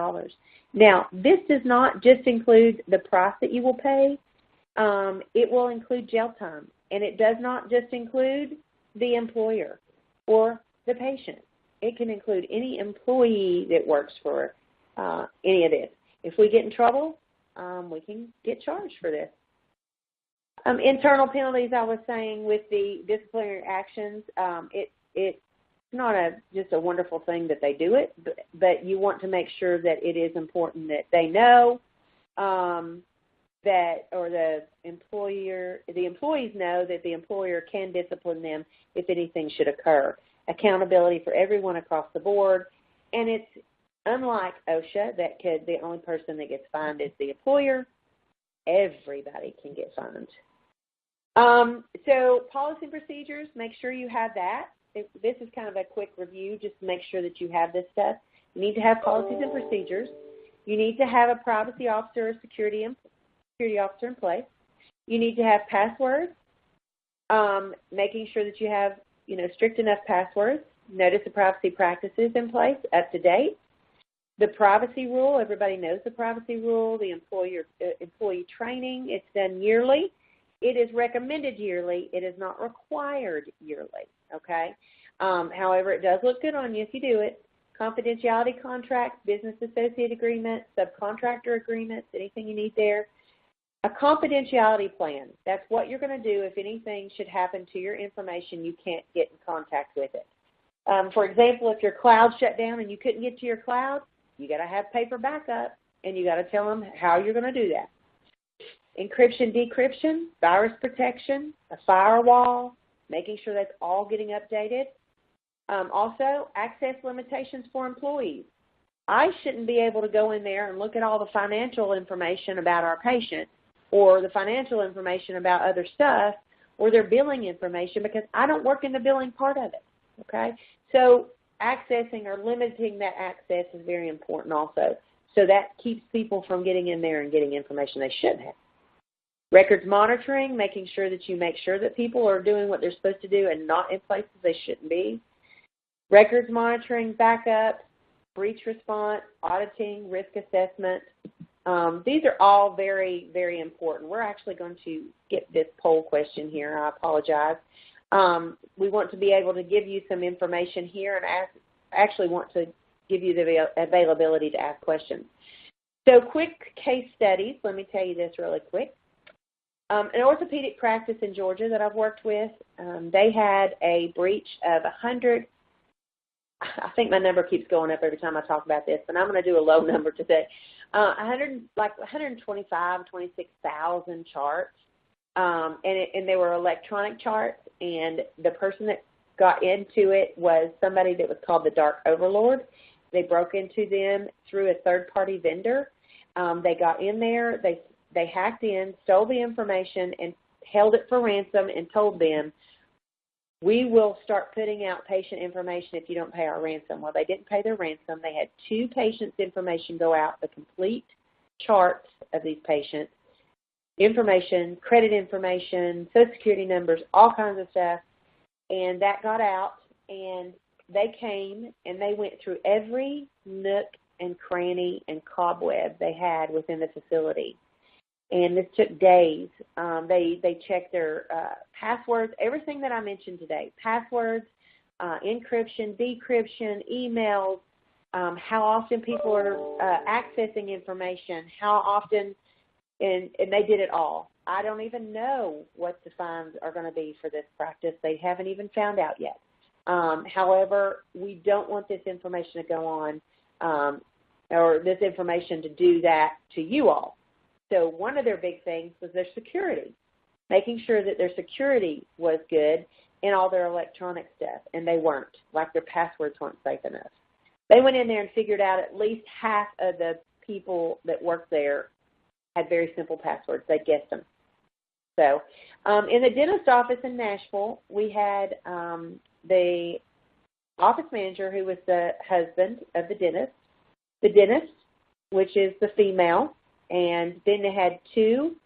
Now, this does not just include the price that you will pay. It will include jail time. And it does not just include the employer or the patient. It can include any employee that works for any of this. If we get in trouble, we can get charged for this. Internal penalties, I was saying, with the disciplinary actions, it's not just a wonderful thing that they do it, but you want to make sure that it is important that they know that, or the employees know that the employer can discipline them if anything should occur. Accountability for everyone across the board, and it's unlike OSHA, the only person that gets fined is the employer. Everybody can get fined. So policy and procedures, make sure you have that. This is kind of a quick review, just to make sure that you have this stuff. You need to have policies and procedures. You need to have a privacy officer or security officer in place. You need to have passwords, making sure that you have strict enough passwords. Notice the privacy practices in place, up to date. The privacy rule, everybody knows the privacy rule. The employee training, it's done yearly. It is recommended yearly. It is not required yearly, okay? However, it does look good on you if you do it. Confidentiality contracts, business associate agreements, subcontractor agreements, anything you need there. A confidentiality plan, that's what you're going to do if anything should happen to your information, you can't get in contact with it. For example, if your cloud shut down and you couldn't get to your cloud, you got to have paper backup, and you got to tell them how you're going to do that. Encryption, decryption, virus protection, a firewall, making sure that's all getting updated. Also, access limitations for employees. I shouldn't be able to go in there and look at all the financial information about our patient or the financial information about other stuff or their billing information because I don't work in the billing part of it, okay? So accessing or limiting that access is very important also. So that keeps people from getting in there and getting information they shouldn't have. Records monitoring, making sure that you make sure that people are doing what they're supposed to do and not in places they shouldn't be. Records monitoring, backup, breach response, auditing, risk assessment. These are all very, very important. We're actually going to skip this poll question here. I apologize. We want to be able to give you some information here and actually want to give you the availability to ask questions. So quick case studies. Let me tell you this really quick. An orthopedic practice in Georgia that I've worked with, they had a breach of 100. I think my number keeps going up every time I talk about this, but I'm going to do a low number today. 125, 26,000 charts, and they were electronic charts, and the person that got into it was somebody that was called the Dark Overlord. They broke into them through a third-party vendor. They got in there, they hacked in, stole the information, and held it for ransom and told them, we will start putting out patient information if you don't pay our ransom. Well, they didn't pay their ransom. They had 2 patients' information go out, the complete charts of these patients, information, credit information, Social Security numbers, all kinds of stuff, and that got out, and they came and they went through every nook and cranny and cobweb they had within the facility. And this took days. They checked their passwords, everything that I mentioned today, passwords, encryption, decryption, emails, how often people are accessing information, how often, and they did it all. I don't even know what the fines are going to be for this practice. They haven't even found out yet. However, we don't want this information to go on or this information to do that to you all. So one of their big things was their security, making sure that their security was good in all their electronic stuff, and they weren't, like their passwords weren't safe enough. They went in there and figured out at least half of the people that worked there had very simple passwords. They guessed them. So in the dentist office in Nashville, we had the office manager who was the husband of the dentist, which is the female, and then they had two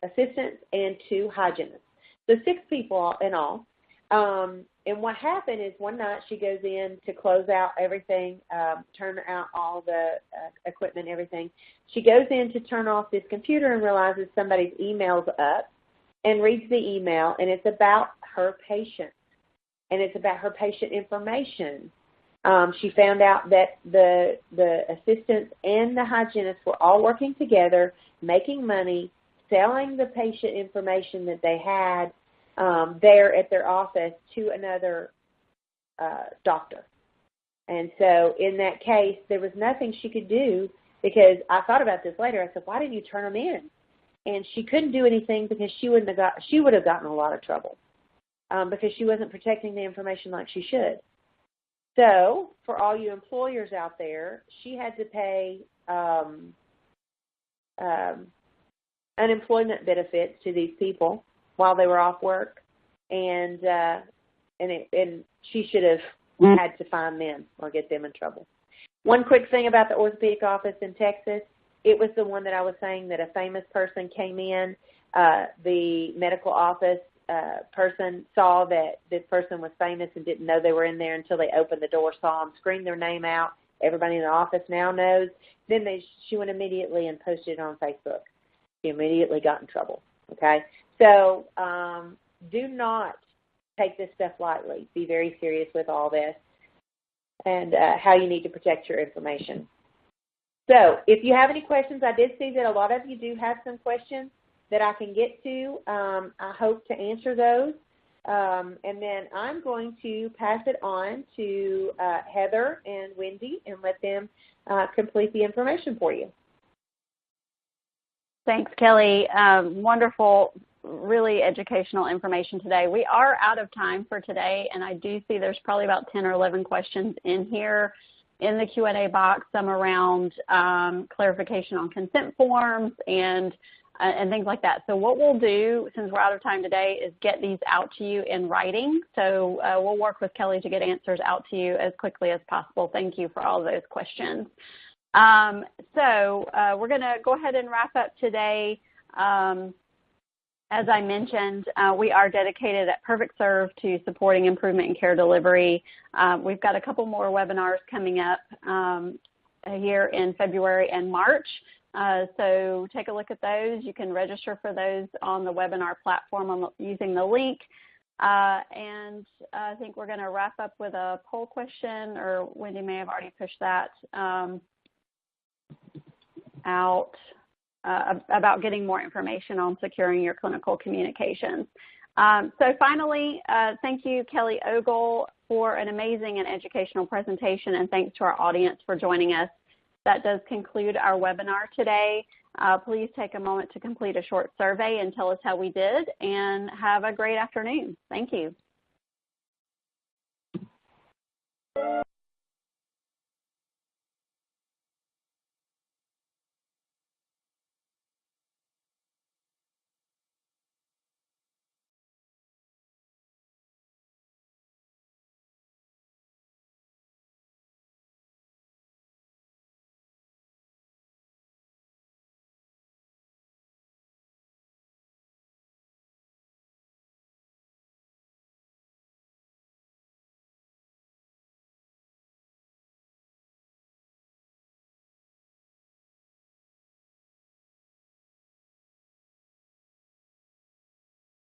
assistants and 2 hygienists. So 6 people in all. And what happened is one night she goes in to close out everything, turn out all the equipment, everything. She goes in to turn off this computer and realizes somebody's email's up and reads the email, and it's about her patient, and it's about her patient information. She found out that the assistants and the hygienists were all working together, making money, selling the patient information that they had there at their office to another doctor. And so in that case, there was nothing she could do because I thought about this later. I said, why didn't you turn them in? And she couldn't do anything because she would have gotten a lot of trouble because she wasn't protecting the information like she should. So for all you employers out there, she had to pay unemployment benefits to these people while they were off work, and she should have had to fine them or get them in trouble. One quick thing about the orthopedic office in Texas, it was the one that I was saying that a famous person came in. The medical office person saw that this person was famous and didn't know they were in there until they opened the door, saw them, screamed their name out. Everybody in the office now knows. Then she went immediately and posted it on Facebook. She immediately got in trouble. Okay? So do not take this stuff lightly. Be very serious with all this and how you need to protect your information. So if you have any questions, I did see that a lot of you do have some questions that I can get to. I hope to answer those. And then I'm going to pass it on to Heather and Wendy and let them complete the information for you. Thanks, Kelly. Wonderful, really educational information today. We are out of time for today, and I do see there's probably about 10 or 11 questions in here. in the Q&A box, some around clarification on consent forms and things like that. So what we'll do, since we're out of time today, is get these out to you in writing. So we'll work with Kelly to get answers out to you as quickly as possible. Thank you for all of those questions. We're going to go ahead and wrap up today. As I mentioned, we are dedicated at Perfect Serve to supporting improvement in care delivery. We've got a couple more webinars coming up here in February and March. So take a look at those. You can register for those on the webinar platform using the link. And I think we're going to wrap up with a poll question, or Wendy may have already pushed that out. About getting more information on securing your clinical communications. So finally, thank you, Kelly Ogle, for an amazing and educational presentation, and thanks to our audience for joining us. That does conclude our webinar today. Please take a moment to complete a short survey and tell us how we did, and have a great afternoon. Thank you.